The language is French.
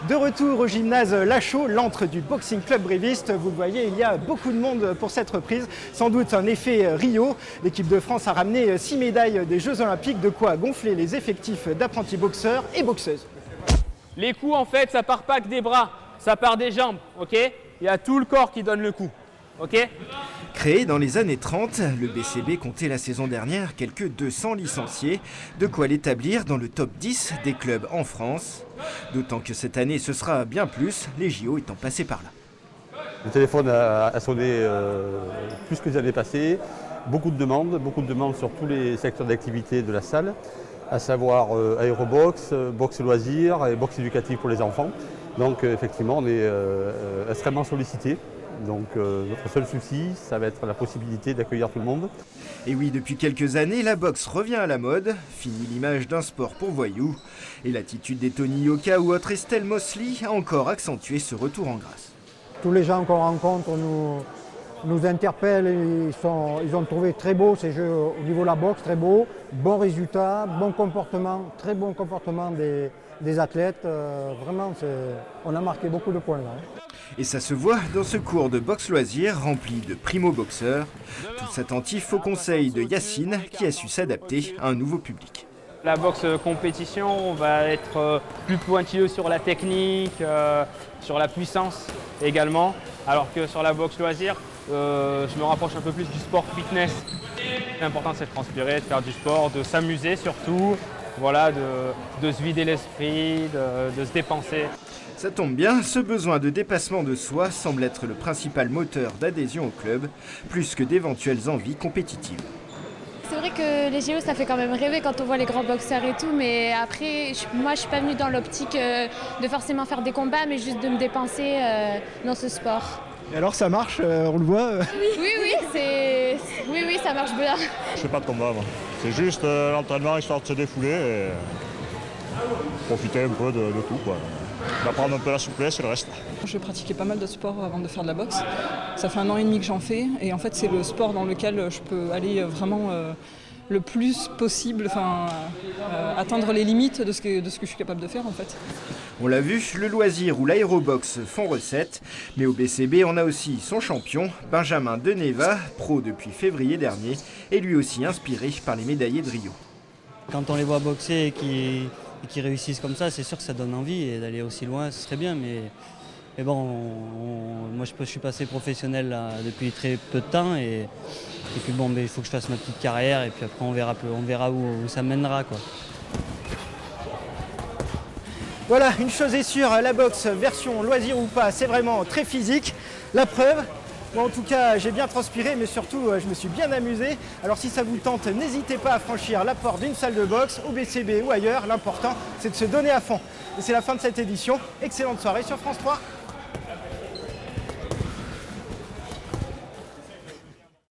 De retour au gymnase Lachaud, l'antre du Boxing Club Bréviste. Vous le voyez, il y a beaucoup de monde pour cette reprise. Sans doute un effet Rio. L'équipe de France a ramené 6 médailles des Jeux Olympiques, de quoi gonfler les effectifs d'apprentis boxeurs et boxeuses. Les coups, en fait, ça part pas que des bras, ça part des jambes, ok? Il y a tout le corps qui donne le coup, ok? Créé dans les années 30, le BCB comptait la saison dernière quelques 200 licenciés, de quoi l'établir dans le top 10 des clubs en France. D'autant que cette année ce sera bien plus, les JO étant passés par là. Le téléphone a sonné plus que les années passées, beaucoup de demandes sur tous les secteurs d'activité de la salle, à savoir aérobox, boxe loisirs et boxe éducative pour les enfants. Donc effectivement on est extrêmement sollicités. Donc notre seul souci, ça va être la possibilité d'accueillir tout le monde. Et oui, depuis quelques années, la boxe revient à la mode. Fini l'image d'un sport pour voyous. Et l'attitude des Tony Yoka ou autre Estelle Mosley a encore accentué ce retour en grâce. Tous les gens qu'on rencontre nous interpellent, ils ont trouvé très beau ces jeux au niveau de la boxe, très beau, bon résultat, bon comportement, très bon comportement des athlètes. Vraiment, on a marqué beaucoup de points là. Et ça se voit dans ce cours de boxe loisir rempli de primo-boxeurs, tous attentifs aux conseils de Yacine qui a su s'adapter à un nouveau public. La boxe compétition va être plus pointilleux sur la technique, sur la puissance également, alors que sur la boxe loisir, je me rapproche un peu plus du sport fitness. L'important c'est de transpirer, de faire du sport, de s'amuser surtout, voilà, de se vider l'esprit, de se dépenser. Ça tombe bien, ce besoin de dépassement de soi semble être le principal moteur d'adhésion au club, plus que d'éventuelles envies compétitives. C'est vrai que les JO, ça fait quand même rêver quand on voit les grands boxeurs et tout, mais après, moi, je suis pas venue dans l'optique de forcément faire des combats, mais juste de me dépenser dans ce sport. Et alors ça marche, on le voit Oui, ça marche bien. Je fais pas de combat, moi. C'est juste l'entraînement histoire de se défouler et profiter un peu de tout, quoi. D'apprendre un peu la souplesse et le reste. Je pratiquais pas mal de sport avant de faire de la boxe. Ça fait 1 an et demi que j'en fais et en fait c'est le sport dans lequel je peux aller vraiment le plus possible, atteindre les limites de ce que je suis capable de faire en fait. On l'a vu, le loisir ou l'aérobox font recette, mais au BCB on a aussi son champion, Benjamin Deneva, pro depuis février dernier, et lui aussi inspiré par les médaillés de Rio. Quand on les voit boxer et qui réussissent comme ça, c'est sûr que ça donne envie et d'aller aussi loin, ce serait bien. Mais bon, moi je suis passé professionnel là, depuis très peu de temps et puis bon, il faut que je fasse ma petite carrière et puis après on verra où ça mènera, quoi. Voilà, une chose est sûre, la boxe version loisir ou pas, c'est vraiment très physique. La preuve, moi en tout cas j'ai bien transpiré, mais surtout je me suis bien amusé. Alors si ça vous tente, n'hésitez pas à franchir la porte d'une salle de boxe, au BCB ou ailleurs. L'important c'est de se donner à fond. Et c'est la fin de cette édition. Excellente soirée sur France 3.